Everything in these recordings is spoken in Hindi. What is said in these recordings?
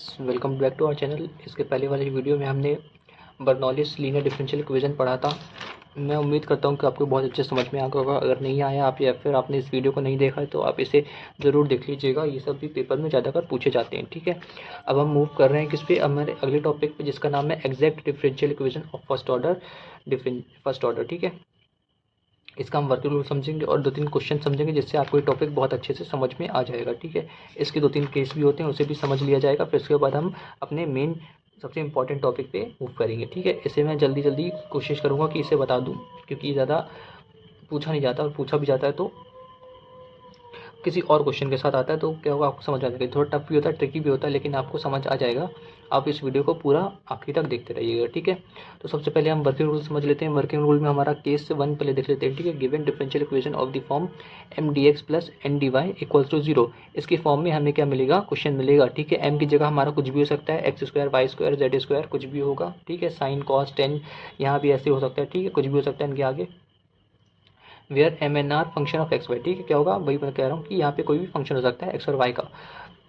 Welcome back to our channel. इसके पहले वाली वीडियो में हमने बर्नौलीज लीनियर डिफरेंशियल इक्वेशन पढ़ा था। मैं उम्मीद करता हूं कि आपको बहुत अच्छे समझ में आ गया होगा। अगर नहीं आया आप या फिर आपने इस वीडियो को नहीं देखा है तो आप इसे ज़रूर देख लीजिएगा। ये सब भी पेपर में ज़्यादातर पूछे जाते हैं। ठीक है, अब हम मूव कर रहे हैं किस पे, अब हमारे अगले टॉपिक पे जिसका नाम है exact differential equation of first order. ठीक है, इसका हम वर्किंग रूल समझेंगे और 2-3 क्वेश्चन समझेंगे जिससे आपको ये टॉपिक बहुत अच्छे से समझ में आ जाएगा। ठीक है, इसके 2-3 केस भी होते हैं, उसे भी समझ लिया जाएगा। फिर उसके बाद हम अपने मेन सबसे इंपॉर्टेंट टॉपिक पे मूव करेंगे। ठीक है, इसे मैं जल्दी जल्दी कोशिश करूँगा कि इसे बता दूँ, क्योंकि ये ज़्यादा पूछा नहीं जाता और पूछा भी जाता है तो किसी और क्वेश्चन के साथ आता है तो क्या होगा, आपको समझ आ जाएगा। थोड़ा टफ भी होता है, ट्रिकी भी होता है, लेकिन आपको समझ आ जाएगा। आप इस वीडियो को पूरा आखिरी तक देखते रहिएगा। ठीक है, तो सबसे पहले हम वर्किंग रूल समझ लेते हैं। वर्किंग रूल में हमारा केस 1 पहले देख लेते हैं। ठीक है, given differential equation of the form M D X plus N D Y equals to 0। इसकी फॉर्म में हमें क्या मिलेगा, क्वेश्चन मिलेगा। ठीक है, एम की जगह हमारा कुछ भी हो सकता है, X square Y square Z square कुछ भी होगा। ठीक है, साइन कॉस टेन यहाँ भी ऐसे हो सकता है। ठीक है, कुछ भी हो सकता है इनके आगे। Where M N are function of X Y. ठीक है, क्या होगा, वही मैं कह रहा हूँ कि यहाँ पे कोई भी फंक्शन हो सकता है एक्स और वाई का।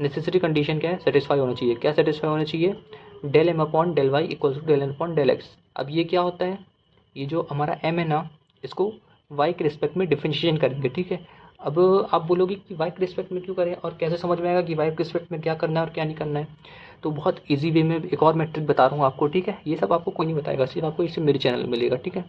नेसेसरी कंडीशन क्या है, सेटिस्फाई होना चाहिए। क्या सेटिस्फाई होना चाहिए, del M upon del Y equals to del N upon del X. अब ये क्या होता है, ये जो हमारा एम है ना, इसको वाई के रिस्पेक्ट में डिफरेंशिएशन करेंगे। ठीक है, अब आप बोलोगे कि वाई के रिस्पेक्ट में क्यों करें और कैसे समझ में आएगा कि वाई के रिस्पेक्ट में क्या करना है और क्या नहीं करना है। तो बहुत ईजी वे में एक और मैट्रिक बता रहा हूँ आपको। ठीक है, ये सब आपको कोई नहीं बताएगा, सिर्फ आपको इसे मेरे चैनल में मिलेगा। ठीक है,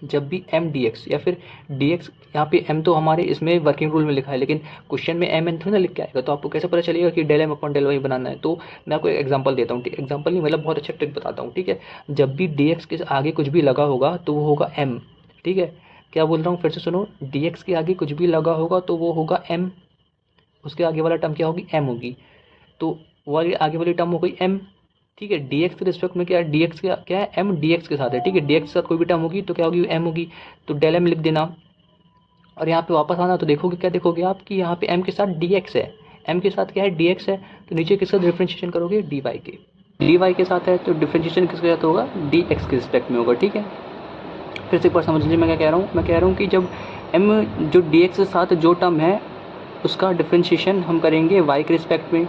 जब भी एम डी एक्स या फिर डी एक्स, यहाँ पे एम तो हमारे इसमें वर्किंग रूल में लिखा है, लेकिन क्वेश्चन में एम एन थोड़ी ना लिख के आएगा, तो आपको कैसे पता चलेगा कि del M upon del Y बनाना है। तो मैं आपको एक एग्जांपल देता हूँ। एग्जांपल नहीं, मतलब बहुत अच्छा ट्रिक बताता हूँ। ठीक है, जब भी डी एक्स के आगे कुछ भी लगा होगा तो वो होगा एम। ठीक है, क्या बोल रहा हूँ फिर से सुनो, डी एक्स के आगे कुछ भी लगा होगा तो वो होगा एम, उसके आगे वाला टर्म क्या होगी, एम होगी। तो वाली आगे वाली टर्म हो गई एम। ठीक है, डी एक्स के रिस्पेक्ट में क्या है, डी एक्स क्या है, एम डी एक्स के साथ है। ठीक है, डी एक्स के साथ कोई भी टर्म होगी तो क्या होगी, एम होगी। तो डेल एम लिख देना और यहाँ पे वापस आना तो देखोगे, क्या देखोगे आप कि यहाँ पे एम के साथ डी एक्स है, एम के साथ क्या है, डी एक्स है। तो नीचे किसका डिफ्रेंशिएशन करोगे, डी वाई के, डी वाई के साथ है तो डिफ्रेंशिएशन किसके साथ होगा, डी एक्स के रिस्पेक्ट में होगा। ठीक है, फिर से एक बार समझ लीजिए मैं क्या कह रहा हूँ। मैं कह रहा हूँ कि जब एम जो डी एक्स के साथ जो टर्म है उसका डिफ्रेंशिएशन हम करेंगे वाई के रिस्पेक्ट में,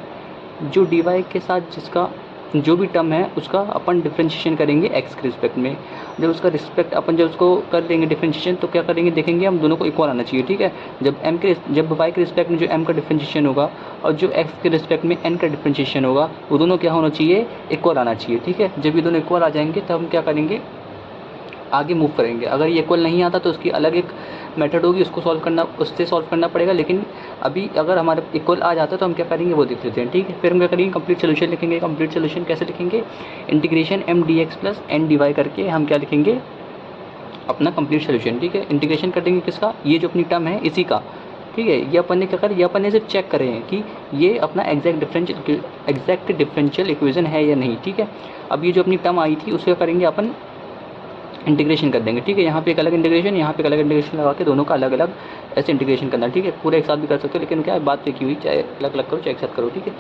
जो डी वाई के साथ जिसका जो भी टर्म है उसका अपन डिफ्रेंशिएशन करेंगे एक्स के रिस्पेक्ट में। जब उसका रिस्पेक्ट अपन जब उसको कर देंगे डिफ्रेंशिएशन तो क्या करेंगे, देखेंगे हम दोनों को इक्वल आना चाहिए। ठीक है, जब वाई के रिस्पेक्ट में जो एम का डिफ्रेंशिएशन होगा और जो एक्स के रिस्पेक्ट में एन का डिफ्रेंशिएशन होगा वो दोनों क्या होना चाहिए, इक्वल आना चाहिए। ठीक है, जब ये दोनों इक्वल आ जाएंगे तब हम क्या करेंगे, आगे मूव करेंगे। अगर ये इक्वल नहीं आता तो उसकी अलग एक मेथड होगी, उससे सॉल्व करना पड़ेगा। लेकिन अभी अगर हमारे इक्वल आ जाता है तो हम क्या करेंगे वो देख लेते हैं। ठीक है, फिर हम क्या करेंगे, कंप्लीट सोल्यूशन लिखेंगे। कंप्लीट सोल्यूशन कैसे लिखेंगे, integration M D X plus N D Y करके हम क्या लिखेंगे, अपना कंप्लीट सोल्यूशन। ठीक है, इंटीग्रेशन कर देंगे किसका, ये जो अपनी टर्म है इसी का। ठीक है, ये अपन ने क्या करें, ये अपन ने सिर्फ चेक करें हैं कि ये अपना एग्जैक्ट डिफरेंशियल इक्वेशन है या नहीं। ठीक है, अब ये जो अपनी टर्म आई थी उसका करेंगे अपन इंटीग्रेशन कर देंगे। ठीक है, यहाँ पे एक अलग इंटीग्रेशन, यहाँ पे एक अलग इंटीग्रेशन लगा के दोनों का अलग अलग ऐसे इंटीग्रेशन करना। ठीक है, पूरे एक साथ भी कर सकते हो, लेकिन क्या है बात एक ही हुई, चाहे अलग अलग करो चाहे एक साथ करो। ठीक है,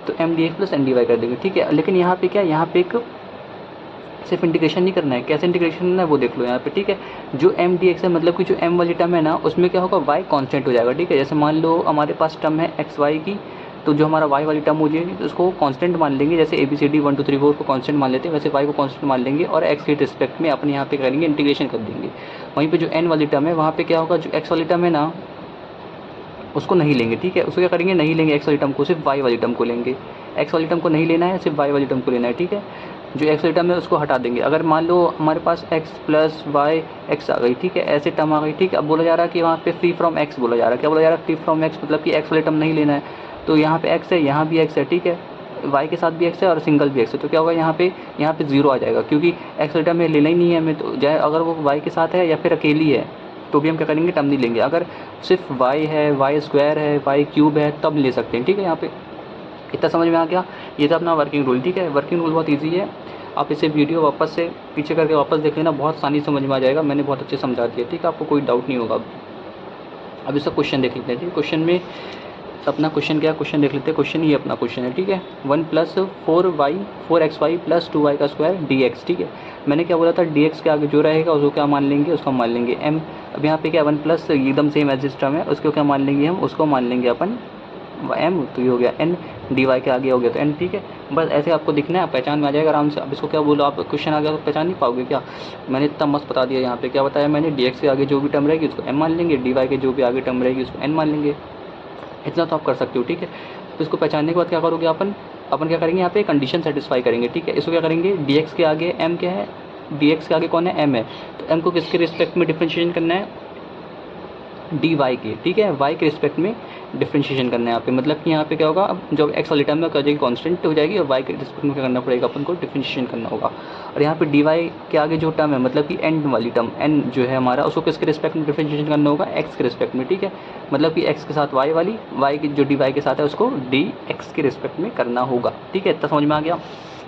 तो M D X plus N D Y कर देंगे। ठीक है, लेकिन यहाँ पे क्या, यहाँ पे एक सिर्फ इंटीग्रेशन नहीं करना है, कैसे इंटीग्रेशन करना है वो देख लो यहाँ पे। ठीक है, जो एम डी एक्स है मतलब कि जो एम वाली टर्म है ना उसमें क्या होगा, वाई कांस्टेंट हो जाएगा। ठीक है, जैसे मान लो हमारे पास टर्म है एक्स वाई की, तो जो हमारा वाई वाली टर्म हो जाएगी तो उसको कांस्टेंट मान लेंगे। जैसे ए बी सी डी 1 2 3 4 को कांस्टेंट मान लेते हैं, वैसे वाई को कांस्टेंट मान लेंगे और एक्स के रिस्पेक्ट में अपने यहाँ पे करेंगे इंटीग्रेशन कर देंगे। वहीं पे जो एन वाली टर्म है वहाँ पे क्या होगा, जो एक्स वाली टर्म है ना उसको नहीं लेंगे। ठीक है, उसको क्या करेंगे, नहीं लेंगे एक्स वाली टर्म को, सिर्फ वाई वाली टर्म को लेंगे। एक्स वाली टर्म को नहीं लेना है, सिर्फ वाई वाली टर्म को लेना है। ठीक है, जो एक्स वाली टर्म है उसको हटा देंगे। अगर मान लो हमारे पास एक्स प्लस वाई एक्स आ गई, ठीक है, ऐसे टर्म आ गई। ठीक है, अब बोला जा रहा है कि वहाँ पे फ्री फ्रॉम एक्स बोला जा रहा है। क्या बोला जा रहा है, फ्री फ्रॉम एक्स, मतलब कि एक्स वाली टर्म नहीं लेना है। तो यहाँ पे एक्स है, यहाँ भी एक्स है। ठीक है, वाई के साथ भी एक्स है और सिंगल भी एक्स है। तो क्या होगा, यहाँ पे जीरो आ जाएगा, क्योंकि एक्स वाली टर्म में लेना ही नहीं है हमें। तो चाहे अगर वो वाई के साथ है या फिर अकेली है तो भी हम क्या करेंगे, टर्म नहीं लेंगे। अगर सिर्फ वाई है, वाई स्क्वायर है, वाई क्यूब है तब ले सकते हैं। ठीक है, यहाँ पे इतना समझ में आ गया। ये था अपना वर्किंग रूल। ठीक है, वर्किंग रूल बहुत ईजी है, आप इसे वीडियो वापस से पीछे करके वापस देख लेना, बहुत आसानी समझ में आ जाएगा। मैंने बहुत अच्छे समझा दिया। ठीक है, आपको कोई डाउट नहीं होगा। अब इसका क्वेश्चन देख लेते हैं। ठीक है, क्वेश्चन में अपना क्वेश्चन क्या, क्वेश्चन देख लेते हैं। क्वेश्चन ये अपना क्वेश्चन है। ठीक है, 1 + 4x y + 2y का स्क्वायर dx। ठीक है, मैंने क्या बोला था, dx के आगे जो रहेगा उसको क्या मान लेंगे, उसको मान लेंगे m। अब यहाँ पे क्या 1 प्लस एकदम सेम एज टर्म है, उसको क्या मान लेंगे हम, उसको मान लेंगे अपन एम, तो ये हो गया एन, डी वाई के आगे हो गया तो एन, ठीक है। बस ऐसे आपको दिखना है, पहचान में आ जाएगा आराम से। अब इसको क्या बोलो आप, क्वेश्चन आ गया तो पहचान नहीं पाओगे क्या? मैंने इतना मस्त बता दिया यहाँ पे, क्या बताया मैंने, डी एक्स के आगे जो भी टर्म रहेगी उसको एम मान लेंगे, डी वाई के जो भी आगे टर्म रहेगी उसको एन मान लेंगे। इतना तो आप कर सकते हो, ठीक है। तो इसको पहचानने के बाद क्या करोगे अपन क्या करेंगे यहाँ पे कंडीशन सेटिस्फाई करेंगे, ठीक है। इसको क्या करेंगे, डी एक्स के आगे एम क्या है, डी एक्स के आगे कौन है, एम है, तो एम को किसके रिस्पेक्ट में डिफ्रेंशिएशन करना है, डी वाई के, ठीक है, वाई के रिस्पेक्ट में डिफ्रेंशिएशन करना है यहाँ पे। मतलब कि यहाँ पे क्या होगा, अब जब एक्स वाली टर्म में क्या हो जाएगी, कॉन्स्टेंट हो जाएगी, और वाई के रिस्पेक्ट में क्या करना पड़ेगा अपन को, डिफ्रेंशिएशन करना होगा। और यहाँ पे डी वाई के आगे जो टर्म है, मतलब कि एंड वाली टर्म एन जो है हमारा, उसको किसके रिस्पेक्ट में डिफ्रेंशिएशन करना होगा, एक्स के रिस्पेक्ट में, ठीक है। मतलब कि एक्स के साथ वाई वाली, वाई की जो डी वाई के साथ है उसको डी एक्स के रिस्पेक्ट में करना होगा, ठीक है। इतना समझ में आ गया?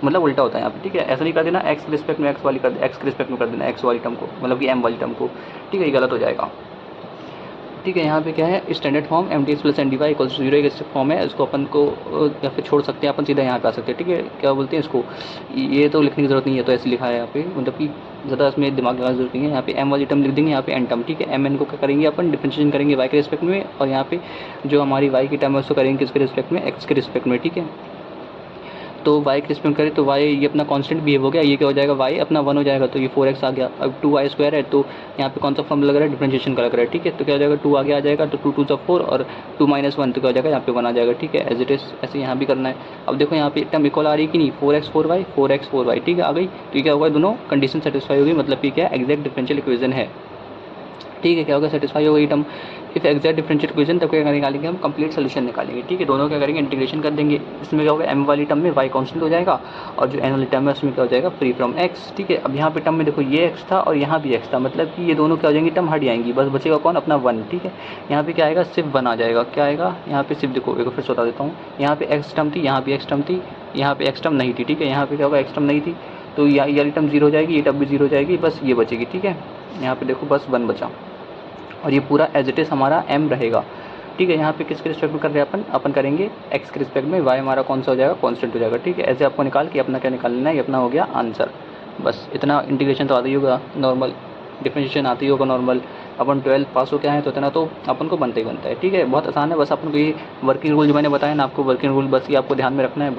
मतलब उल्टा होता है यहाँ पे, ठीक है। ऐसा नहीं कर देना एक्स के रिस्पेक्ट में एक्स वाली कर, एक्स के रिस्पेक्ट में कर देना एक्स वाली टर्म को, मतलब कि एम वाली टर्म को, ठीक है, ये गलत हो जाएगा, ठीक है। यहाँ पे क्या है, standard form M D X plus N D Y equals to 0 एक फॉर्म है, इसको अपन को या फिर छोड़ सकते हैं, अपन सीधा यहाँ पे आ सकते हैं, ठीक है। क्या बोलते हैं इसको, ये तो लिखने की जरूरत नहीं है, तो ऐसे लिखा है यहाँ पे, मतलब कि ज़्यादा इसमें दिमाग लगाने की जरूरत नहीं है। यहाँ पे एम वाली टर्म लिख देंगे, यहाँ पे एन टर्म, ठीक है। एम एन को क्या करेंगे अपन, डिफरेंशिएशन करेंगे वाई के रिस्पेक्ट में, और यहाँ पे जो हमारी वाई की टर्म है उसको करेंगे किसके रिस्पेक्ट में, एक्स के रिस्पेक्ट में, ठीक है। तो y के रिस्पेक्ट करें तो y ये अपना कांस्टेंट बिहेव हो गया, ये क्या हो जाएगा, y अपना 1 हो जाएगा, तो ये 4x आ गया। अब 2y² है, तो यहाँ पे कौन सा फॉर्म लग रहा है, डिफरेंशिएशन का लग रहा है, ठीक है। तो क्या हो जाएगा, 2 आगे आ जाएगा, तो 2 2 = 4 और 2 - 1 तो क्या हो जाएगा, यहाँ पे 1 आ जाएगा, ठीक है। एज इट इज ऐसे यहाँ भी करना है। अब देखो यहाँ पे टर्म इक्वल आ रही है कि नहीं, 4x 4y 4x 4y, ठीक है, आ गई। तो ये क्या होगा, दोनों कंडीशन सेटिस्फाई होगी, मतलब कि क्या एग्जैक्ट डिफरेंशियल इक्वेशन है, ठीक है। क्या होगा, सेटिस्फाई हो गई term. If exact differential equation, तब क्या निकालेंगे हम, कंप्लीट सोल्यूशन निकालेंगे, ठीक है। दोनों क्या करेंगे, इंटीग्रेशन कर देंगे। इसमें क्या होगा, एम वाली टर्म में वाई कांस्टेंट हो जाएगा, और जो एन वाली टर्म है उसमें क्या हो जाएगा, फ्री फ्रॉम एक्स, ठीक है। अब यहाँ पे टर्म में देखो ये एक्स था और यहाँ भी एक्स था, मतलब कि ये दोनों क्या हो जाएंगी, टर्म हट जाएंगी, बस बचेगा कौन, अपना 1, ठीक है। यहाँ पे क्या आएगा, सिर्फ 1 आ जाएगा, क्या आएगा यहाँ पे सिर्फ, देखो एक फिर से बता देता हूँ, यहाँ पे एक्स टर्म थी, यहाँ भी एक्स टर्म थी, यहाँ पे एक्स टर्म नहीं थी, ठीक है। यहाँ पे क्या होगा, एक्स टर्म नहीं थी, तो ये वाली टर्म 0 हो जाएगी, ये टर्म भी 0 हो जाएगी, बस ये बचेगी, ठीक है। यहाँ पे देखो बस 1 बचा, और ये पूरा एज इट इज़ हमारा m रहेगा, ठीक है। यहाँ पे किसके रिस्पेक्ट में कर रहे हैं अपन करेंगे x के रिस्पेक्ट में, y हमारा कौन सा हो जाएगा, कांस्टेंट हो जाएगा, ठीक है। ऐसे आपको निकाल के अपना क्या निकालना है, ये अपना हो गया आंसर। बस इतना इंटीग्रेशन तो आता ही होगा, नॉर्मल डिफरेंशिएशन आती ही होगा नॉर्मल। अपन 12 पास हो के आए तो इतना तो अपन को बनता ही बनता है, ठीक है। बहुत आसान है, बस अपन को ये वर्किंग रूल जो मैंने बताया ना आपको, वर्किंग रूल बस ये आपको ध्यान में रखना है,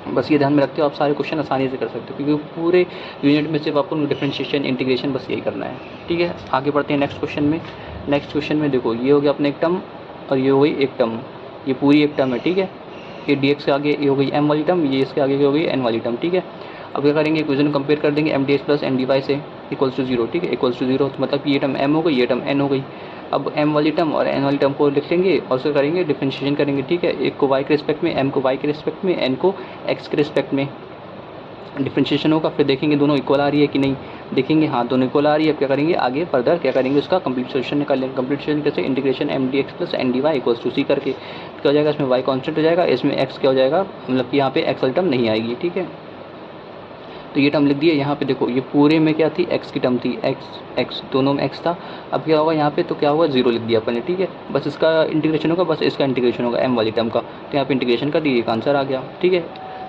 बस ये ध्यान में रखते हो आप सारे क्वेश्चन आसानी से कर सकते हो, क्योंकि पूरे यूनिट में सिर्फ आपको डिफरेंशिएशन इंटीग्रेशन बस यही करना है, ठीक है। आगे बढ़ते हैं नेक्स्ट क्वेश्चन में। नेक्स्ट क्वेश्चन में देखो ये हो गया अपने एक टर्म, और ये हो गई एक टर्म, ये पूरी एक टर्म है, ठीक है। ये डी एक्स के आगे ये हो गई एम वाली टर्म, ये इसके आगे हो गई एन वाली टर्म, ठीक है। अब क्या करेंगे, इक्वेशन कंपेयर कर देंगे, M D X plus N D Y से इक्वल्स टू 0, ठीक है, इक्वल्स टू 0, तो मतलब ये टर्म एम हो गई, ये टर्म एन हो गई। अब m वाली टर्म और n वाली टर्म को लिख लेंगे और उसको करेंगे डिफरेंशिएशन करेंगे, ठीक है। एक को y के रिस्पेक्ट में, m को y के रिस्पेक्ट में, n को x के रिस्पेक्ट में डिफरेंशिएशन होगा। फिर देखेंगे दोनों इक्वल आ रही है कि नहीं, देखेंगे हाँ दोनों इक्वल आ रही है। अब क्या करेंगे, आगे फर्दर क्या करेंगे, उसका कंप्लीट सोल्यूशन निकाल लेंगे। कंप्लीट सोल्यूशन कैसे, integration M D X plus N D Y equals to C करके क्या हो जाएगा, इसमें y कांस्टेंट हो जाएगा, इसमें x क्या हो जाएगा, मतलब कि यहाँ पे x वाली टर्म नहीं आएगी, ठीक है। तो ये टर्म लिख दिए। यहाँ पे देखो ये पूरे में क्या थी, x की टर्म थी, x दोनों में x था। अब क्या होगा यहाँ पे, तो क्या होगा 0 लिख दिया अपन ने, ठीक है। बस इसका इंटीग्रेशन होगा, बस इसका इंटीग्रेशन होगा m वाली टर्म का, तो यहाँ पे इंटीग्रेशन कर दिए, एक आंसर आ गया, ठीक है।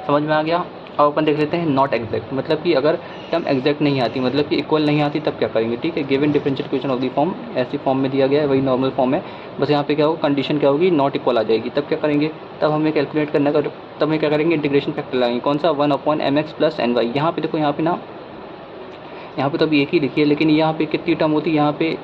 समझ में आ गया। अब अपन देख लेते हैं नॉट एग्जैक्ट, मतलब कि अगर टर्म एग्जैक्ट नहीं आती, मतलब कि इक्वल नहीं आती, तब क्या करेंगे, ठीक है। Given differential equation of the form, ऐसी फॉर्म में दिया गया है, वही नॉर्मल फॉर्म है, बस यहाँ पे क्या होगा, कंडीशन क्या होगी, नॉट इक्वल आ जाएगी। तब क्या करेंगे, तब हमें कैलकुलेट करने का, तब हमें क्या करेंगे, इंटीग्रेशन फैक्टर लगाएंगे, कौन सा, 1/mx प्लस एन वाई। यहाँ पे देखो, यहाँ पे ना, यहाँ पे तो अभी एक ही लिखी है, लेकिन यहाँ पे कितनी टर्म होती है, यहाँ पे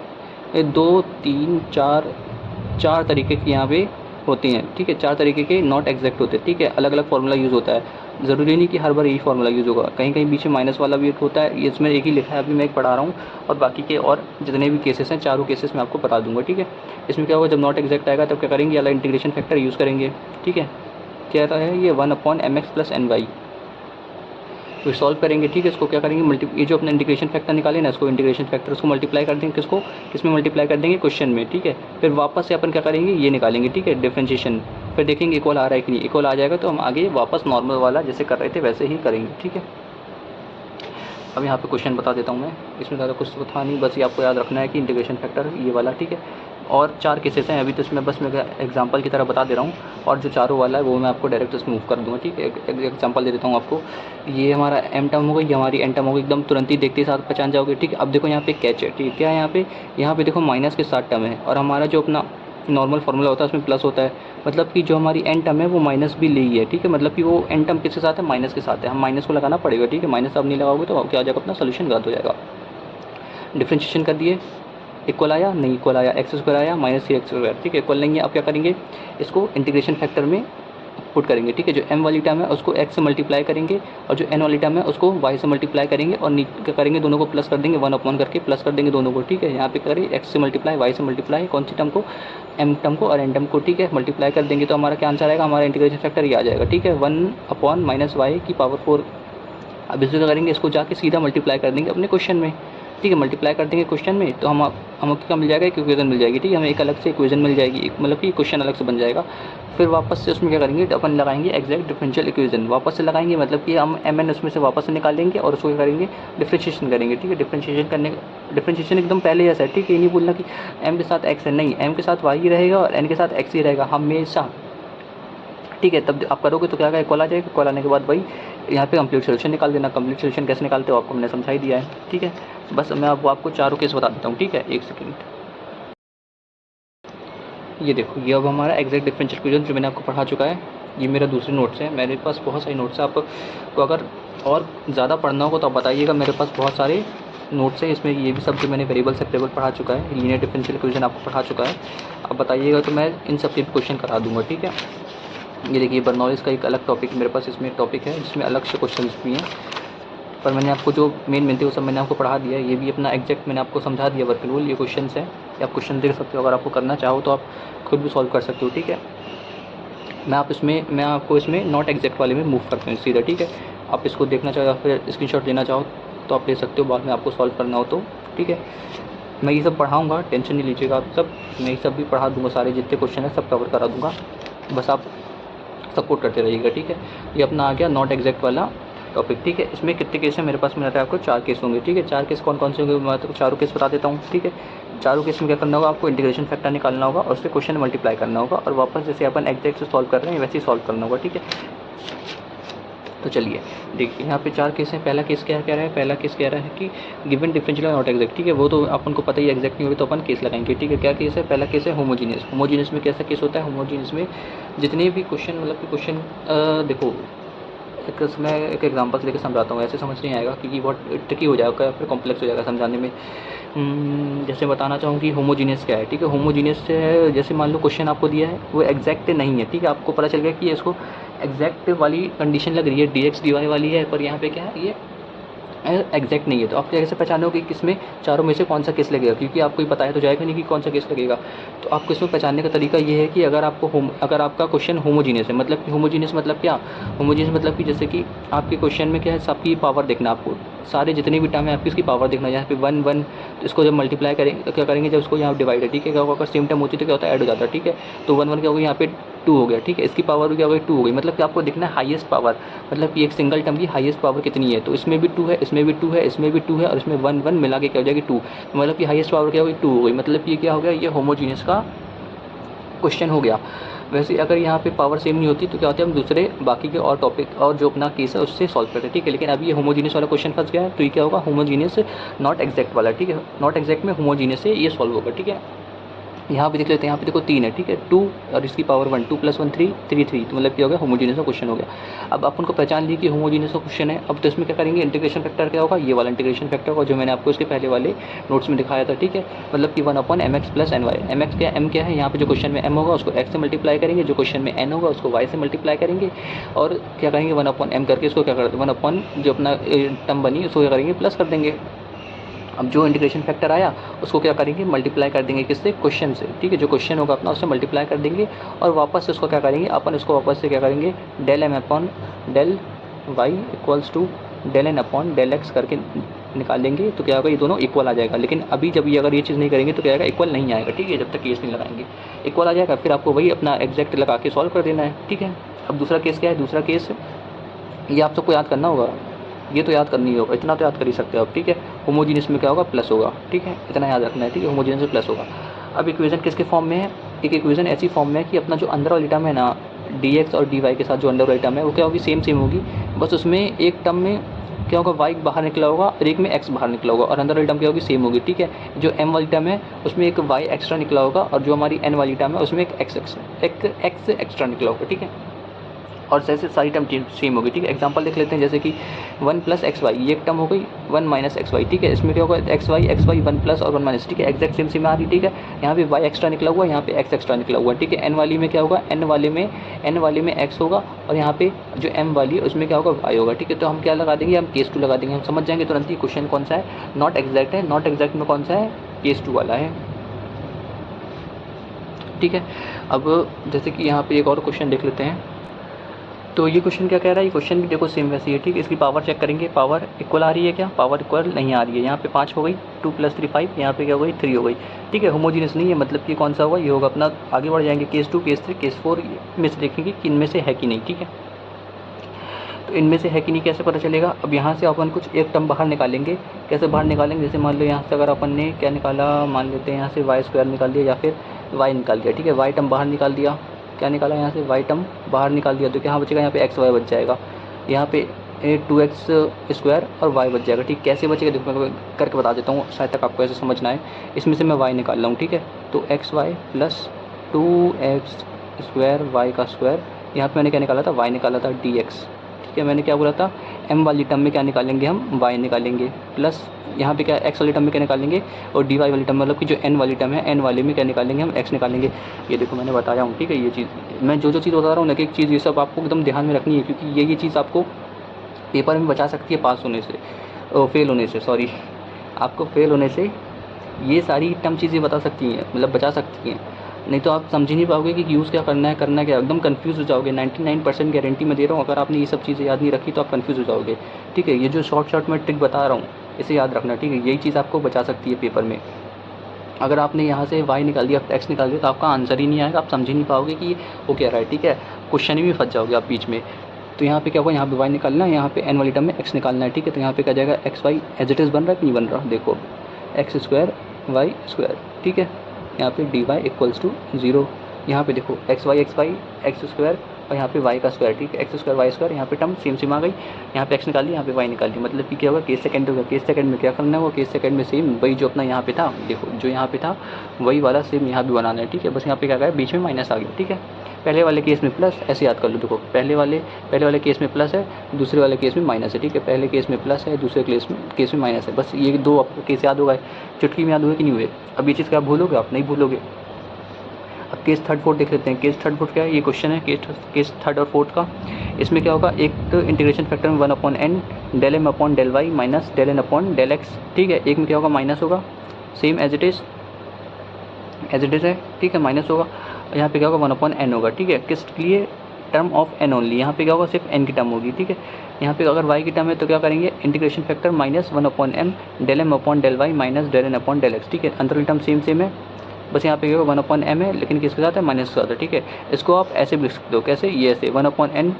2 3 4 तरीके की यहाँ पे होती हैं, ठीक है। 4 तरीके के नॉट एग्जैक्ट होते हैं, ठीक है। अलग अलग फार्मूला यूज़ होता है, ज़रूरी नहीं कि हर बार यही फार्मूला यूज़ होगा, कहीं कहीं बीच में माइनस वाला भी एक होता है। ये इसमें एक ही लिखा है, अभी मैं एक पढ़ा रहा हूँ, और बाकी के और जितने भी केसेस हैं, चारों केसेस मैं आपको बता दूंगा, ठीक है। इसमें क्या होगा, जब नॉट एग्जैक्ट आएगा तब क्या करेंगे, अलग इंटीग्रेशन फैक्टर यूज़ करेंगे, ठीक है। क्या है ये 1/mx प्लस एन वाई, तो सॉल्व करेंगे, ठीक है। इसको क्या करेंगे, ये जो अपना इंटीग्रेशन फैक्टर निकाले ना, इसको इंटीग्रेशन फैक्टर उसको मल्टीप्लाई कर देंगे, किसको, किसमें मल्टीप्लाई कर देंगे, क्वेश्चन में, ठीक है। फिर वापस से अपन क्या करेंगे, ये निकालेंगे, ठीक है, डिफरेंशिएशन। फिर देखेंगे इक्वल आ रहा है कि नहीं, इक्वल आ जाएगा तो हम आगे वापस नॉर्मल वाला जैसे कर रहे थे वैसे ही करेंगे, ठीक है। अब यहाँ पे क्वेश्चन बता देता हूँ मैं, इसमें ज़्यादा कुछ तो था नहीं, बस ये आपको याद रखना है कि इंटीग्रेशन फैक्टर ये वाला, ठीक है। और 4 केसेस हैं अभी, तो इसमें बस मैं एग्जांपल की तरह बता दे रहा हूँ, और जो चारों वाला है वो मैं आपको डायरेक्ट इसमें मूव कर दूँगा, ठीक है। एक एग्जांपल दे देता हूँ आपको, ये हमारा m टर्म हो गई, ये हमारी n टर्म हो गई, एकदम तुरंत ही देखते ही साथ पहचान जाओगे, ठीक है। अब देखो यहाँ पे कैच है, ठीक है, क्या है यहाँ पे देखो माइनस के साथ टर्म है, और हमारा जो अपना नॉर्मल फार्मूला होता है उसमें प्लस होता है, मतलब कि जो हमारी एन टर्म है वो माइनस भी ली है, ठीक है, मतलब कि वो एन टर्म किसके साथ है, माइनस के साथ है, हम माइनस को लगाना पड़ेगा, ठीक है, माइनस आप नहीं लगाओगे तो क्या आ जाएगा, अपना सोल्यूशन गलत हो जाएगा। डिफ्रेंशिएशन कर दिए, इक्वल आया, नहीं इक्वल आया, एक्स स्क्वायर आया माइनस 3x², ठीक है, इक्वल नहीं है, अब क्या करेंगे, इसको इंटीग्रेशन फैक्टर में पुट करेंगे, ठीक है, जो m वाली टर्म है उसको x से मल्टीप्लाई करेंगे और जो n वाली टर्म है उसको y से मल्टीप्लाई करेंगे और क्या करेंगे, दोनों को प्लस कर देंगे, 1/, करके प्लस कर देंगे दोनों को, ठीक है, यहाँ पे करें x से मल्टीप्लाई, y से मल्टीप्लाई, कौन सी टर्म को, m टर्म को और n टर्म को, ठीक है, मल्टीप्लाई कर देंगे तो हमारा क्या आंसर आएगा, हमारा इंटीग्रेशन फैक्टर ये आ जाएगा, ठीक है, 1/- y की पावर 4। अब इसको क्या करेंगे, इसको जाके सीधा मल्टीप्लाई कर देंगे अपने क्वेश्चन में, ठीक है, मल्टीप्लाई कर देंगे क्वेश्चन में तो हमको क्या मिल जाएगा, एक इक्वेशन मिल जाएगी, ठीक है, हमें एक अलग से इक्वेशन मिल जाएगी, मतलब कि क्वेश्चन अलग से बन जाएगा। फिर वापस से उसमें क्या करेंगे, अपन लगाएंगे एग्जैक्ट डिफरेंशियल इक्वेशन, वापस से लगाएंगे, मतलब कि हम mn उसमें से वापस से निकाल लेंगे और उसको क्या करेंगे, डिफ्रेंशिएशन करेंगे, ठीक है, डिफ्रेंशिएशन एकदम पहले जैसा है, ठीक है, ये नहीं बोलना कि m के साथ x है, नहीं, m के साथ y ही रहेगा और n के साथ x ही रहेगा हमेशा, ठीक है, तब आप करोगे तो क्या आएगा, इक्वल आ जाएगा, इक्वल आने के बाद भाई यहाँ पे कंप्लीट सोल्यूशन निकाल देना। कंप्लीट सोल्यूशन कैसे निकालते हो आपको मैंने समझा ही दिया है, ठीक है, बस मैं आपको चारों केस बता देता हूँ, ठीक है, एक सेकंड। ये देखो, ये अब हमारा एग्जैक्ट डिफरेंशियल इक्वेशन जो मैंने आपको पढ़ा चुका है, ये मेरा दूसरे नोट्स है, मेरे पास बहुत सारे नोट्स हैं, आपको अगर और ज़्यादा पढ़ना होगा तो आप बताइएगा, मेरे पास बहुत सारे नोट्स हैं, इसमें ये भी सब जो मैंने वेरिएबल सेपरेबल पढ़ा चुका है, लीनियर डिफरेंशियल इक्वेशन आपको पढ़ा चुका है, आप बताइएगा तो मैं इन सब के क्वेश्चन करा दूँगा, ठीक है। ये देखिए, बर्नौलीज का एक अलग टॉपिक मेरे पास इसमें टॉपिक है जिसमें अलग से क्वेश्चन भी हैं, पर मैंने आपको जो मेन थे वो सब मैंने आपको पढ़ा दिया है। ये भी अपना एग्जैक्ट मैंने आपको समझा दिया वर्किंग रूल, ये क्वेश्चन है, आप क्वेश्चन देख सकते हो, अगर आपको करना चाहो तो आप खुद भी सॉल्व कर सकते हो, ठीक है। मैं आपको इसमें नॉट एग्जैक्ट वाले में मूव करता हूँ सीधा, ठीक है, आप इसको देखना चाहो या फिर स्क्रीनशॉट लेना चाहो तो आप ले सकते हो, बाद में आपको सॉल्व करना हो तो, ठीक है। मैं ये सब पढ़ाऊँगा, टेंशन नहीं लीजिएगा आप सब, मैं ये सब भी पढ़ा दूँगा, सारे जितने क्वेश्चन है सब कवर करा दूँगा, बस आप सपोर्ट करते रहिएगा, ठीक है। ये अपना आ गया नॉट एग्जैक्ट वाला टॉपिक, ठीक है। इसमें कितने केस हैं मेरे पास, में आपको 4 केस होंगे, ठीक है। 4 केस कौन कौन से होंगे मैं तो चारों केस बता देता हूँ, ठीक है। चारों केस में क्या करना होगा, आपको इंटीग्रेशन फैक्टर निकालना होगा और उससे क्वेश्चन मल्टीप्लाई करना होगा और वापस जैसे अपन एग्जैक्ट से सॉल्व कर रहे हैं वैसे ही सॉल्व करना होगा, ठीक है। तो चलिए देखिए, यहाँ पे 4 केस हैं। पहला केस क्या कह रहा है, पहला केस कह रहा है कि गिवन डिफरेंशियल नॉट एग्जैक्ट, ठीक है। वो तो अपन को पता ही एग्जैक्ट नहीं होगी तो अपन केस लगाएंगे, ठीक है। क्या केस है, पहला केस है होमोजीनियस। होमोजीनियस में कैसा केस होता है, होमोजीनियस में जितने भी क्वेश्चन मतलब कि क्वेश्चन देखो मैं एक एग्जांपल से लेकर समझाता हूँ, ऐसे समझ नहीं आएगा क्योंकि बहुत ट्रिकी हो जाएगा, फिर कॉम्प्लेक्स हो जाएगा समझाने में। जैसे बताना चाहूँ कि होमोजीनियस क्या है, ठीक है। होमोजीनियस है जैसे मान लो क्वेश्चन आपको दिया है वो एग्जैक्ट नहीं है, ठीक है। आपको पता चल गया कि इसको एग्जैक्ट वाली कंडीशन लग रही है, dx dy वाली है, पर यहाँ पे क्या है, ये एग्जैक्ट नहीं है। तो आप कैसे पहचानोगे कि किसमें चारों में से कौन सा केस लगेगा, क्योंकि आपको ही बताया तो जाएगा नहीं कि कौन सा केस लगेगा। तो आपको इसमें पहचानने का तरीका ये है कि अगर आपका क्वेश्चन होमोजीनियस है, मतलब कि होमोजीनियस मतलब क्या, होमोजीनियस मतलब कि जैसे कि आपके क्वेश्चन में क्या है, सबकी पावर देखना, आपको सारे जितने भी टर्म है आपकी उसकी पावर देखना। यहाँ पे 1 1 तो इसको जब मल्टीप्लाई करेंगे तो क्या करेंगे, जब इसको यहाँ डिवाइड है, ठीक है, क्या होगा, अगर सेम टर्म होती तो क्या होता है, ऐड हो जाता है, ठीक है। तो 1 1 क्या होगा, यहाँ पे 2 हो गया, ठीक है। इसकी पावर क्या हो गई, 2 हो गई, मतलब कि आपको देखना है हाईएस्ट पावर, मतलब कि एक सिंगल टर्म की हाईएस्ट पावर कितनी है। तो इसमें भी 2 है, इसमें भी 2 है, इसमें भी 2 है और इसमें 1 1 मिला के क्या हो जाएगी 2, मतलब कि हाईएस्ट पावर क्या हो गई, 2 हो गई। मतलब ये क्या हो गया, ये होमोजीनियस का क्वेश्चन हो गया। वैसे अगर यहाँ पे पावर सेम नहीं होती तो क्या होता है, हम दूसरे बाकी के और टॉपिक और जो अपना केस है उससे सॉल्व करते हैं, ठीक है। लेकिन अभी ये होमोजीनियस वाला क्वेश्चन फंस गया है, तो ये क्या होगा, होमोजीनियस नॉट एग्जैक्ट वाला, ठीक है। नॉट एग्जैक्ट में होमोजीनियस से ये सॉल्व होगा, ठीक है। यहाँ पे देख लेते हैं, यहाँ पे देखो 3 है, ठीक है, 2 और इसकी पावर 1, 2 + 1 3 3 3, तो मतलब क्या हो गया, होमोजीनियस का क्वेश्चन हो गया। अब अपन को पहचान ली कि होमोजीनियस का क्वेश्चन है। अब तो इसमें क्या करेंगे, इंटीग्रेशन फैक्टर क्या होगा, ये वाला इंटीग्रेशन फैक्टर होगा जो मैंने आपको इसके पहले वाले नोट्स में दिखाया था, ठीक है। मतलब कि 1/mx + ny, mx क्या, m क्या है, यहाँ पे जो क्वेश्चन में m होगा उसको x से मल्टीप्लाई करेंगे, जो क्वेश्चन में n होगा उसको y से मल्टीप्लाई करेंगे और क्या करेंगे 1/m करके इसको क्या करते हैं, 1 जो अपना टर्म बनी उसको क्या करेंगे, प्लस कर देंगे। अब जो इंटीग्रेशन फैक्टर आया उसको क्या करेंगे, मल्टीप्लाई कर देंगे किससे, क्वेश्चन से, ठीक है। जो क्वेश्चन होगा अपना उससे मल्टीप्लाई कर देंगे और वापस से उसको क्या करेंगे, अपन इसको वापस से क्या करेंगे, del y = del n del x करके निकाल लेंगे। तो क्या होगा, ये दोनों इक्वल आ जाएगा। लेकिन अभी जब ये अगर ये चीज़ नहीं करेंगे तो क्या आएगा, इक्वल नहीं आएगा, ठीक है। जब तक केस नहीं लगाएंगे इक्वल आ जाएगा, फिर आपको वही अपना एग्जैक्ट लगा के सॉल्व कर देना है, ठीक है। अब दूसरा केस क्या है, दूसरा केस ये आप सबको याद करना होगा, ये तो याद करनी होगा, इतना तो याद कर ही सकते हो आप, ठीक है। होमोजीनियस में क्या होगा, प्लस होगा, ठीक है, इतना याद रखना है, ठीक है। होमोजीनियस में प्लस होगा। अब इक्वेशन किसके फॉर्म में है, एक इक्वेशन ऐसी फॉर्म में है कि अपना जो अंदर वाली टर्म है ना, dx और dy के साथ जो अंदर वाली टर्म है वो क्या होगी, सेम होगी, बस उसमें एक टर्म में क्या होगा, वाई बाहर निकला होगा और एक में एक्स बाहर निकला होगा और अंदर वाली टर्म क्या होगी, सेम होगी, ठीक है। जो एम वाली टर्म है उसमें एक वाई एक्स्ट्रा निकला होगा और जो हमारी एन वाली टर्म है उसमें एक एक्स एक्स्ट्रा निकला होगा, ठीक है। और जैसे सारी टर्म सेम होगी, ठीक है। एग्जांपल देख लेते हैं, जैसे कि 1 + xy, ये एक टर्म हो गई 1 - xy, ठीक है। इसमें क्या होगा, xy 1 प्लस और 1 माइनस, ठीक है। एग्जैक्ट सेम सेम आ रही, ठीक है। यहाँ पे y एक्स्ट्रा निकला हुआ है, यहाँ पे x एक्स्ट्रा निकला हुआ है, ठीक है। n वाली में क्या होगा, n वाले में x होगा और यहाँ पे जो m वाली है उसमें क्या होगा, y होगा, ठीक है। तो हम क्या लगा देंगे, हम केस 2 लगा देंगे, हम समझ जाएंगे तुरंत ही क्वेश्चन कौन सा है, नॉट एग्जैक्ट है। नॉट एग्जैक्ट में कौन सा है, केस 2 वाला है, ठीक है। अब जैसे कि यहाँ पे एक और क्वेश्चन देख लेते हैं। तो ये क्वेश्चन क्या कह रहा है, ये क्वेश्चन भी देखो सेम वैसे ही है, ठीक है। इसकी पावर चेक करेंगे, पावर इक्वल आ रही है क्या, पावर इक्वल नहीं आ रही है। यहाँ पे 5 हो गई, 2 + 3 5, यहाँ पे क्या हो गई 3 हो गई, ठीक है। होमोजीनियस नहीं है, मतलब कि कौन सा होगा, ये होगा अपना। आगे बढ़ जाएंगे, केस 2 केस 3 केस 4 में से देखेंगे कि इनमें से है कि नहीं, ठीक है। तो इनमें से है कि नहीं कैसे पता चलेगा, अब यहाँ से अपन कुछ एक टर्म बाहर निकालेंगे। कैसे बाहर निकालेंगे, जैसे मान लो यहाँ से अगर अपन ने क्या निकाला, मान लेते हैं यहाँ से y² निकाल दिया या फिर y निकाल दिया, ठीक है। y टर्म बाहर निकाल दिया, क्या निकाला यहाँ से, y टर्म बाहर निकाल दिया, तो क्या बचेगा, यहाँ पे xy बच जाएगा, यहाँ पे 2x² और y बच जाएगा, ठीक। कैसे बचेगा देखो मैं करके बता देता हूँ, शायद तक आपको ऐसे समझना है। इसमें से मैं y निकाल रहा हूँ, ठीक है। तो xy + 2x² y², यहाँ पे मैंने क्या निकाला था, y निकाला था dx, ठीक है। मैंने क्या बोला था, m वाली टर्म में क्या निकालेंगे, हम y निकालेंगे, प्लस यहाँ पे क्या x वाली टर्म में क्या निकालेंगे और dy वाली टर्म, मतलब कि जो n वाली टर्म है n वाले में क्या निकालेंगे, हम x निकालेंगे। ये देखो मैंने बताया हूँ, ठीक है। ये चीज़ मैं जो चीज़ बता रहा हूँ ना, कि एक चीज़ ये सब आपको एकदम ध्यान में रखनी है, क्योंकि ये चीज़ आपको पेपर में बचा सकती है पास होने से, फेल होने से, सॉरी, आपको फेल होने से ये सारी टर्म चीज़ें बता सकती हैं, मतलब बचा सकती हैं। नहीं तो आप समझ ही नहीं पाओगे कि यूज़ क्या करना है, एकदम कंफ्यूज हो जाओगे। 99% गारंटी मैं दे रहा हूँ, अगर आपने ये सब चीज़ें याद नहीं रखी तो आप कंफ्यूज हो जाओगे, ठीक है। ये जो शॉर्ट में ट्रिक बता रहा हूँ इसे याद रखना, ठीक है। यही चीज़ आपको बचा सकती है पेपर में। अगर आपने यहाँ से y निकाल दिया, x निकाल दिया, तो आपका आंसर ही नहीं आएगा, आप समझ ही नहीं पाओगे कि वो क्या रहा है, ठीक है। क्वेश्चन में फंस जाओगे आप बीच में। तो यहाँ पे क्या होगा, यहाँ पे y निकालना है, यहाँ पे n वाली टर्म में x निकालना है, ठीक है। तो यहाँ पे क्या जाएगा, xy एज इट इज़ बन रहा है कि नहीं बन रहा, देखो x² y², ठीक है। यहाँ पे dy = 0, यहाँ पे देखो xy x² और यहाँ पे y², ठीक है। x² y², यहाँ पे टर्म सेम आ गई, यहाँ पे x निकाल ली, यहाँ पे y निकाल ली, मतलब कि क्या होगा, केस सेकंड होगा। केस सेकंड में क्या करना होगा, केस सेकंड में सेम वही जो अपना यहाँ पे था, देखो जो यहाँ पे था वही वाला सेम यहाँ भी बनाना है, ठीक है। बस यहाँ पे क्या गया, बीच में माइनस आ गया, ठीक है। पहले वाले केस में प्लस, ऐसे याद कर लो, देखो पहले वाले केस में प्लस है, दूसरे वाले केस में माइनस है, ठीक है। पहले केस में प्लस है, दूसरे केस में माइनस है, बस ये 2 आपको केस याद होगा, चुटकी में याद हुए कि नहीं हुए। अब ये चीज़ क्या भूलोगे, आप नहीं भूलोगे। अब केस 3rd 4th देख लेते हैं। केस 3rd 4th क्या है, ये क्वेश्चन है केस 3rd और 4th का। इसमें क्या होगा, एक तो इंटीग्रेशन फैक्टर में 1/n del m del y minus del n del x, ठीक है। एक में क्या होगा, माइनस होगा, सेम एज इट इज़ है, ठीक है, माइनस होगा। यहाँ पे क्या होगा, 1/n होगा, ठीक है। किसके लिए, टर्म ऑफ n ओनली, यहाँ पे क्या होगा, सिर्फ n की टर्म होगी, ठीक है। यहाँ पे अगर y की टर्म है तो क्या करेंगे, integration factor minus 1/m del m del y minus del n del x, ठीक है। अंदर की टर्म सेम है, बस यहाँ पे क्या होगा 1/m है, लेकिन किसके साथ है, माइनस के साथ है, ठीक है। इसको आप ऐसे भी लिख सकते हो, कैसे, ये ऐसे 1/n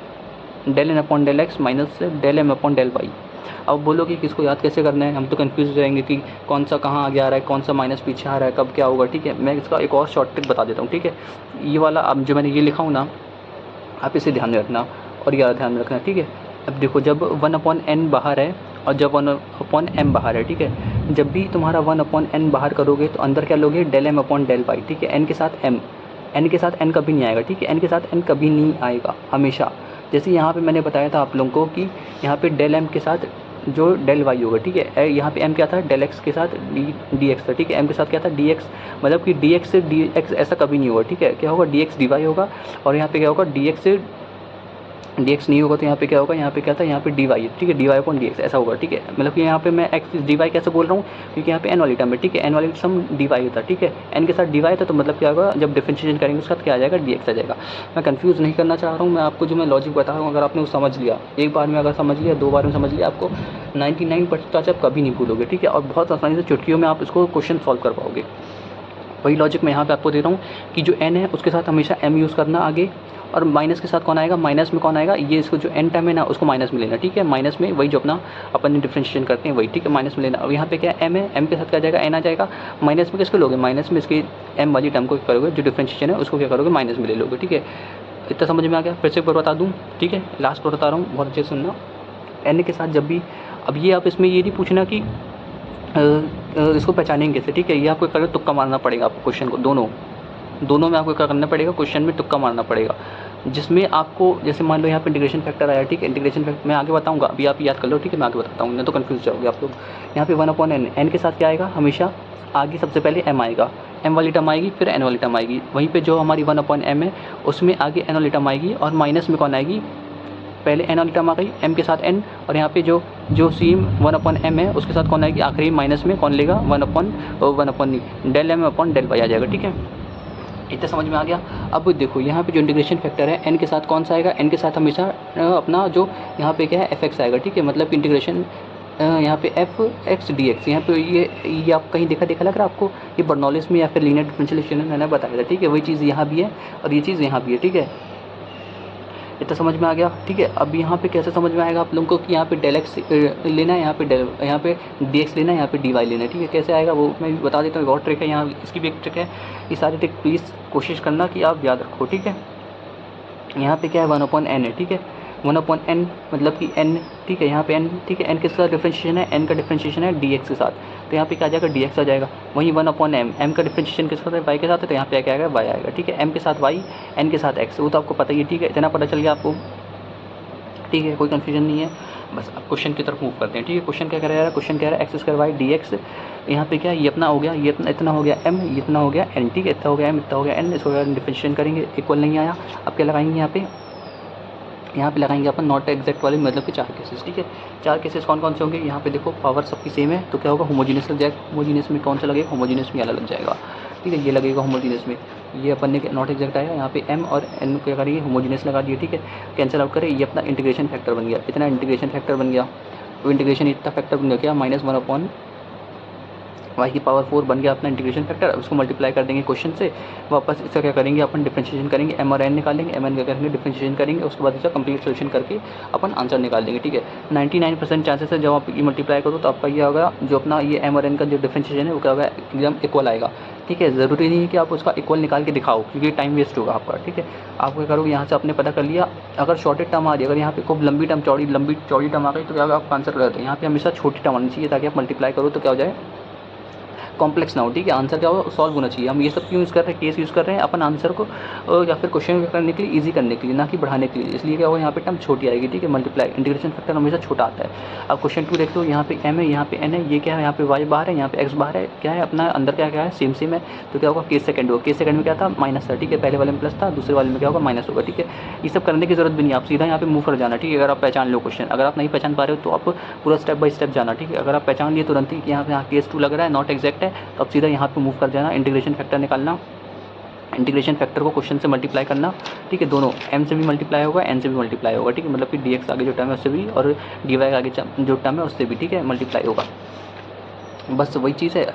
del n del x minus del m del y। अब बोलोगे कि इसको याद कैसे करना है, हम तो कंफ्यूज हो जाएंगे कि कौन सा कहाँ आगे आ रहा है, कौन सा माइनस पीछे आ रहा है, कब क्या होगा, ठीक है। मैं इसका एक और शॉर्ट ट्रिक बता देता हूँ, ठीक है। ये वाला अब जो मैंने ये लिखा हूँ ना, आप इसे ध्यान में रखना और ये ध्यान में रखना, ठीक है। अब देखो, जब 1/n बाहर है और जब 1/m बाहर है, ठीक है। जब भी तुम्हारा 1/n बाहर करोगे तो अंदर क्या लोगे, del m del y, ठीक है। n के साथ n कभी नहीं आएगा, ठीक है। n के साथ n कभी नहीं आएगा हमेशा। जैसे यहाँ पे मैंने बताया था आप लोगों को कि यहाँ पे del m के साथ जो del y होगा, ठीक है। यहाँ पे m क्या था, del x के साथ dx था, ठीक है। m के साथ क्या था, dx, मतलब कि dx से dx ऐसा कभी नहीं होगा, ठीक है। क्या होगा, dx dy होगा, और यहाँ पे क्या होगा, dx से dx नहीं होगा, तो यहाँ पे क्या होगा, यहाँ पे क्या था, यहाँ पे dy, ठीक है, dy/dx ऐसा होगा, ठीक है। मतलब कि यहाँ पे मैं x dy कैसे बोल रहा हूँ, क्योंकि यहाँ पे n वाली टर्म है, ठीक है। n वाली टर्म dy था, ठीक है। n के साथ dy था, तो मतलब क्या होगा, जब डिफरेंशिएशन करेंगे उसके साथ क्या आ जाएगा, dx आ जाएगा। मैं कंफ्यूज नहीं करना चाह रहा हूँ, मैं आपको जो मैं लॉजिक बता रहा हूँ, अगर आपने वो समझ लिया, एक बार में अगर समझ लिया, 2 बार में समझ लिया, आपको 99% आप कभी नहीं भूलोगे, ठीक है। और बहुत आसानी से चुटकियों में आप इसको क्वेश्चन सॉल्व कर पाओगे। वही लॉजिक मैं यहाँ पे आपको दे रहा हूँ कि जो n है उसके साथ हमेशा m यूज़ करना आगे, और माइनस के साथ कौन आएगा, माइनस में कौन आएगा, ये इसको जो n टर्म है ना उसको माइनस में लेना, ठीक है। माइनस में वही जो अपना अपन डिफरेंशिएशन करते हैं वही, ठीक है, माइनस में लेना। और यहाँ पे क्या m है, m के साथ क्या जाएगा, n आ जाएगा। माइनस में किसको लोगे, माइनस में इसकी m वाली टर्म को करोगे, जो डिफरेंशिएशन है उसको क्या करोगे, माइनस में ले लोगे, ठीक है। इतना समझ में आ गया। फिर से एक बार बता दूँ, ठीक है, लास्ट बार बता रहा हूँ, बहुत अच्छे से सुनना। n के साथ जब भी अब ये आप इसमें ये नहीं पूछना कि इसको पहचानेंगे कैसे, ठीक है। ये आपको कल तुक्का मारना पड़ेगा आपको क्वेश्चन को, दोनों में आपको क्या करना पड़ेगा, क्वेश्चन में तुक्का मारना पड़ेगा, जिसमें आपको जैसे मान लो यहाँ पे इंटीग्रेशन फैक्टर आया, ठीक है। इंटीग्रेशन फैक्टर मैं आगे बताऊंगा, अभी आप याद कर लो, ठीक है। मैं आगे बताता हूँ, नहीं तो कन्फ्यूज जाओगे आप लोग। यहाँ पे 1/n, n के साथ क्या आएगा, हमेशा आगे सबसे पहले m आएगा, m वाली टर्म आएगी, फिर n वाली टर्म आएगी। वहीं पे जो हमारी 1/m है उसमें आगे n वाली टर्म आएगी, और माइनस में कौन आएगी, पहले n वाली टर्म आ गई, m के साथ n, और यहाँ पे जो सेम 1/m है उसके साथ कौन आएगी, आखिरी माइनस में कौन लेगा, 1/1 del m upon del y आ जाएगा, ठीक है। इतना समझ में आ गया। अब देखो यहाँ पे जो इंटीग्रेशन फैक्टर है n के साथ कौन सा आएगा, n के साथ हमेशा अपना जो यहाँ पे क्या है f(x) आएगा, ठीक है। मतलब इंटीग्रेशन यहाँ पे f(x) dx, यहाँ पे ये आप कहीं देखा लग रहा है आपको, ये बर्नौलिस में या फिर लीनियर डिफरेंशियल इक्वेशन मैंने बताया था, ठीक है। वही चीज़ यहाँ भी है और ये चीज़ यहाँ भी है, ठीक है। इतना समझ में आ गया, ठीक है। अब यहाँ पे कैसे समझ में आएगा आप लोगों को कि यहाँ पे डेल एक्स लेना है, यहाँ पे डी एक्स लेना है, यहाँ पे डी वाई लेना है, ठीक है। कैसे आएगा वो मैं बता देता हूँ, और ट्रिक है यहाँ, इसकी भी एक ट्रिक है। ये सारी ट्रिक प्लीज़ कोशिश करना कि आप याद रखो, ठीक है। यहाँ पे क्या है, 1/n है, ठीक है। 1/n मतलब कि n, ठीक है। यहाँ पे n, ठीक है। n के साथ डिफरेंशिएशन है, n का डिफरेंशिएशन है dx के साथ, तो यहाँ पे क्या आ जाएगा, dx आ जाएगा। वहीं 1/m, m का डिफरेंशिएशन के साथ है, y के साथ है, तो यहाँ पे क्या आएगा, y आएगा, ठीक है। m के साथ y, n के साथ x, वो तो आपको पता ही है, ठीक है। इतना पता चल गया आपको, ठीक है। कोई कन्फ्यूजन नहीं है। बस अब क्वेश्चन की तरफ मूव करते हैं, ठीक है। क्वेश्चन क्या कह रहा है, क्वेश्चन कह रहा है x² y dx, यहाँ पे क्या है, ये अपना हो गया, ये इतना हो गया m, ये इतना हो गया n, ठीक है। इतना हो गया m, इतना हो गया n, इसको डिफरेंशिएशन करेंगे, इक्वल नहीं आया। अब क्या लगाएंगे यहाँ पे लगाएंगे अपन नॉट एग्जैक्ट वाले, मतलब कि 4 केसेस, ठीक है। 4 केसेस कौन कौन से होंगे, यहाँ पे देखो पावर सबकी सेम है, तो क्या होगा, होमोजीनियस लग जाएगा। होमोजीनियस में कौन सा लगेगा, होमोजीनियस में अलग लग जाएगा, ठीक है। ये लगेगा होमोजीनियस में, ये अपन ने नॉट एग्जैक्ट आया, यहाँ पे m और n क्या करिए, होमोजीनियस लगा दिए, ठीक है। कैंसिल आउट करें, ये अपना इंटीग्रेशन फैक्टर बन गया, इतना इंटीग्रेशन फैक्टर बन गया, तो इंटीग्रेशन इतना फैक्टर बन गया, -1/y की पावर 4 बन गया अपना इंटीग्रेशन फैक्टर। अब उसको मल्टीप्लाई कर देंगे क्वेश्चन से, वापस इसका क्या करेंगे, अपन डिफरेंशिएशन करेंगे, m और n निकालेंगे, m n क्या करेंगे, डिफरेंशिएशन करेंगे, उसके बाद इसका कंप्लीट सोल्यूशन करके अपन आंसर निकाल देंगे, ठीक है। 99% चांसेस है जब आप ये मल्टीप्लाई करो तो आपका ये होगा, जो अपना ये m और n का जो डिफरेंशिएशन है वो क्या होगा, एकदम इक्वल आएगा, ठीक है। ज़रूरी नहीं है कि आप उसका इक्वल निकाल के दिखाओ, क्योंकि टाइम वेस्ट होगा आपका, ठीक है। आप क्या करोगे, यहाँ से आपने पता कर लिया, अगर शॉर्टेड टर्म आ रही है, अगर यहाँ पे खूब लंबी चौड़ी टर्म आ गई तो क्या होगा, आपका आंसर गलत है। यहाँ पे हमेशा छोटी टर्म आनी चाहिए, ताकि आप मल्टीप्लाई करो तो क्या हो जाए, कॉम्प्लेक्स ना हो, ठीक है। आंसर क्या हो, सॉल्व होना चाहिए। हम ये सब क्यों यूज़ कर रहे हैं, केस यूज़ कर रहे हैं अपन आंसर को या फिर क्वेश्चन करने के लिए, इजी करने के लिए, ना कि बढ़ाने के लिए। इसलिए क्या होगा, यहाँ पे टर्म छोटी आएगी, ठीक है। मल्टीप्लाई इंटीग्रेशन फैक्टर हमेशा छोटा आता है। अब क्वेश्चन 2 देख लो, यहाँ पे m है, यहाँ पे n है, ये क्या है, यहाँ पे y बाहर है, यहाँ पे x बाहर है, क्या है अपना अंदर क्या है, सेम है, तो क्या होगा, केस सेकंड होगा। केस सेकंड में क्या था, माइनस था, ठीक है। पहले वाले में प्लस था, दूसरे वाले में क्या होगा, माइनस होगा, ठीक है। ये सब करने की जरूरत भी नहीं, आप सीधा यहाँ पे मूव कर जाना, ठीक है। अगर आप पहचान लो क्वेश्चन, अगर आप नहीं पहचान पा रहे हो तो आप पूरा स्टेप बाय स्टेप जाना, ठीक है। अगर आप पहचान लिए तुरंत ही कि यहाँ पे केस 2 लग रहा है, नॉट एग्जैक्ट है, तो आप सीधा यहाँ पे मूव कर जाना, इंटीग्रेशन फैक्टर निकालना, इंटीग्रेशन फैक्टर को क्वेश्चन से मल्टीप्लाई करना, ठीक है। दोनों m से भी मल्टीप्लाई होगा, n से भी मल्टीप्लाई होगा, ठीक है। मतलब कि dx आगे जो टर्म है उससे भी, और dy आगे जो टर्म है उससे भी, ठीक है, मल्टीप्लाई होगा। बस वही चीज़ है।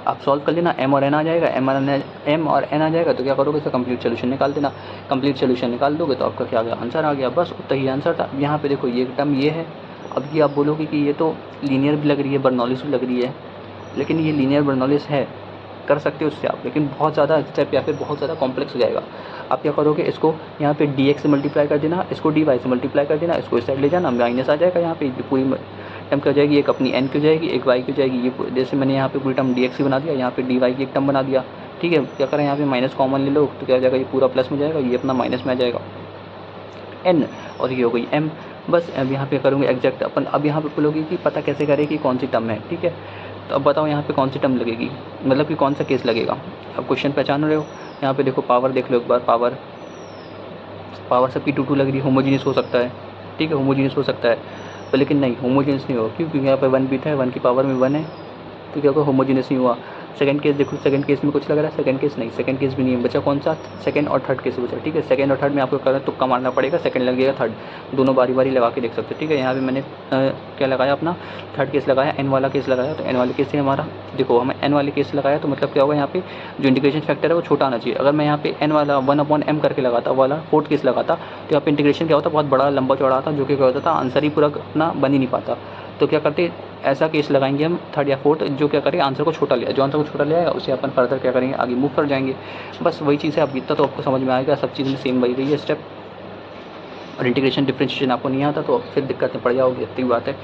आप सॉल्व कर लेना, m और n आ जाएगा, m और n आ जाएगा, तो क्या करोगे, इसका कंप्लीट सोल्यूशन निकाल देना। कंप्लीट सोल्यूशन निकाल दोगे तो आपका क्या आ गया, आंसर आ गया। बस उतना ही आंसर था। यहाँ पे देखो ये टर्म ये है। अब ये आप बोलोगे कि ये तो लीनियर भी लग रही है, बर्नौलिस भी लग रही है, लेकिन ये लीनियर बर्नौलिस है, कर सकते हो उससे आप, लेकिन बहुत ज़्यादा स्टेप या फिर बहुत ज़्यादा कॉम्प्लेक्स हो जाएगा। आप क्या करोगे, इसको यहाँ पे dx से मल्टीप्लाई कर देना, इसको dy से मल्टीप्लाई कर देना, इसको इस साइड ले जाना, माइनस आ जाएगा। यहाँ पे पूरी टर्म क्या हो जाएगी, एक अपनी n की हो जाएगी, एक y की हो जाएगी। ये जैसे मैंने यहाँ पे पूरी टर्म dx की बना दिया, यहाँ पे dy की एक टर्म बना दिया, ठीक है। क्या करें, यहाँ पे माइनस कॉमन ले लो, तो क्या हो जाएगा, ये पूरा प्लस में जाएगा, ये अपना माइनस में आ जाएगा n, और ये हो गई m। बस अब यहाँ पे करूँगी एग्जैक्ट अपन। अब यहाँ पे बोलोगे कि पता कैसे करें कि कौन सी टर्म है, ठीक है। तो अब बताओ यहाँ पे कौन सी टर्म लगेगी, मतलब कि कौन सा केस लगेगा। अब क्वेश्चन पहचान रहे हो, यहाँ पे देखो पावर देख लो एक बार, पावर सबकी 2 लग रही है, होमोजीनियस हो सकता है, ठीक है, होमोजीनियस हो सकता है, पर लेकिन नहीं, होमोजीनियस नहीं होगा, क्योंकि यहाँ पे 1 बीटा है, 1 की पावर में 1 है, तो क्या होगा, होमोजीनियस नहीं हुआ। सेकंड केस देखो, सेकंड केस में कुछ लग रहा है, सेकंड केस नहीं, सेकंड केस भी नहीं है, बचा कौन सा, सेकंड और थर्ड केस बचा, ठीक है। सेकंड और थर्ड में आपको करना तुक्का मारना पड़ेगा, सेकंड लगेगा, थर्ड, दोनों बारी बारी लगा के देख सकते हो, ठीक है। यहाँ पे मैंने क्या लगाया, अपना थर्ड केस लगाया, एन वाला केस लगाया, तो एन वाले केस से हमारा देखो, हमें एन वाले केस लगाया तो मतलब क्या होगा, यहाँ पे जो इंटीग्रेशन फैक्टर है वो छोटा आना चाहिए। अगर मैं यहाँ पे एन वाला 1/m करके लगाता, वाला फोर्थ केस लगाता, तो यहाँ पे इंटीग्रेशन क्या होता, बहुत बड़ा लंबा चौड़ा था, जो कि क्या होता था, आंसर ही पूरा अपना बन ही नहीं पाता। तो क्या करते, ऐसा केस लगाएंगे हम थर्ड या फोर्थ, जो क्या करें, आंसर को छोटा लिया, जो आंसर को छोटा ले आएगा उसे अपन फर्दर क्या करेंगे, आगे मूव कर जाएंगे। बस वही चीज़ है। अब इतना तो आपको समझ में आएगा, सब चीज़ में सेम वही रही है स्टेप। और इंटीग्रेशन डिफरेंशिएशन आपको नहीं आता तो फिर दिक्कत में पड़ जाओगे, इतनी बात है।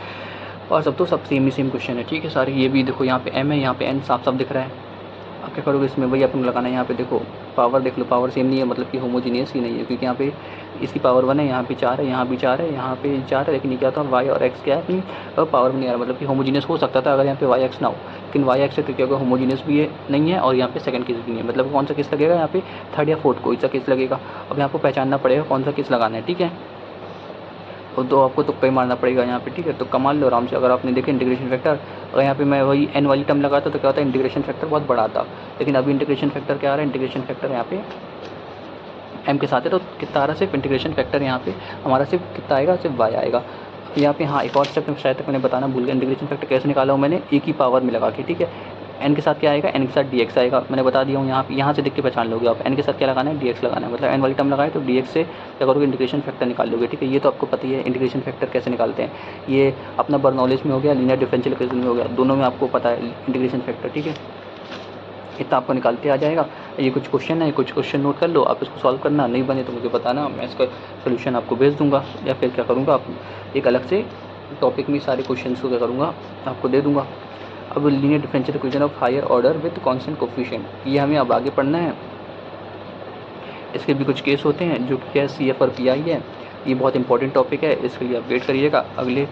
और सब तो सब सेम ही सेम क्वेश्चन है, ठीक है सारे। ये भी देखो यहाँ पे m है, यहाँ पे n साफ साफ दिख रहा है। अब क्या करोगे इसमें, वही अपन लगाना है। यहाँ पे देखो पावर देख लो, पावर सेम नहीं है, मतलब कि होमोजीनियस ही नहीं है, क्योंकि यहाँ पे इसकी पावर 1 है, यहाँ पे 4 है, यहाँ भी 4 है, यहाँ पे 4 है, लेकिन ये क्या था y और x क्या है अपनी पावर में नहीं आ रहा, मतलब कि होमोजीनियस हो सकता था अगर यहाँ पे वाई एक्स ना हो, लेकिन वाई एक्स तो क्या होगा, होमोजीनियस भी है नहीं है, और यहाँ पे सेकंड केस भी नहीं है, मतलब कौन सा केस लगेगा यहाँ पे, थर्ड या फोर्थ कोई सा केस लगेगा। अब यहाँ को पहचानना पड़ेगा कौन सा केस लगाना है, ठीक है। और तो आपको तुक्का ही मारना पड़ेगा यहाँ पे, ठीक है। तुक्का मार लो आराम से। अगर आपने देखे इंटीग्रेशन फैक्टर, अगर यहाँ पे मैं वही n वाली टर्म लगाता तो क्या होता है, इंटीग्रेशन फैक्टर बहुत बड़ा आता, लेकिन अभी इंटीग्रेशन फैक्टर क्या आ रहा है, इंटीग्रेशन फैक्टर यहाँ पे m के साथ है, तो कितना आ रहा है, सिर्फ इंटीग्रेशन फैक्टर यहाँ पे हमारा सिर्फ कितना आएगा, सिर्फ y आएगा। यहाँ पे हाँ एक और स्टेप शायद तक मैंने बताना भूल गया, इंटीग्रेशन फैक्टर कैसे निकाला हूँ मैंने, e की पावर में लगा के, ठीक है। n के साथ क्या आएगा, n के साथ dx आएगा, मैंने बता दिया हूँ यहाँ पे, यहाँ से देख के पहचान लोगे आप। n के साथ क्या लगाना है, dx लगाना है, मतलब n वाली टर्म लगाए तो dx से क्या करोगे, इंटीग्रेशन फैक्टर निकाल लोगे, ठीक है। ये तो आपको पता ही है इंटीग्रेशन फैक्टर कैसे निकालते हैं, ये अपना बर्नौलीज में हो गया, लीनियर डिफरेंशियल इक्वेशन में हो गया, दोनों में आपको पता है इंटीग्रेशन फैक्टर, ठीक है। इतना आपको निकालते आ जाएगा। ये कुछ क्वेश्चन है, कुछ क्वेश्चन नोट कर लो, आप इसको सॉल्व करना, नहीं बने तो मुझे बताना, मैं इसका सोल्यूशन आपको भेज दूंगा, या फिर क्या करूँगा, आप एक अलग से टॉपिक में सारे क्वेश्चन को क्या करूँगा आपको दे दूँगा। अब linear differential equation of higher order with constant coefficient, ये हमें अब आगे पढ़ना है। इसके भी कुछ केस होते हैं जो कि क्या CF और PI है, ये बहुत इंपॉर्टेंट टॉपिक है, इसके लिए आप वेट करिएगा। अगले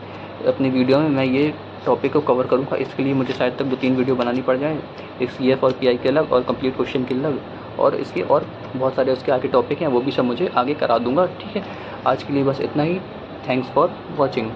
अपनी वीडियो में मैं ये टॉपिक को कवर करूँगा, इसके लिए मुझे शायद तक 2-3 वीडियो बनानी पड़ जाए, एक CF और PI के अलग और कंप्लीट क्वेश्चन के अलग, और इसके और बहुत सारे उसके आगे टॉपिक हैं, वो भी सब मुझे आगे करा दूँगा, ठीक है। आज के लिए बस इतना ही। Thanks for watching.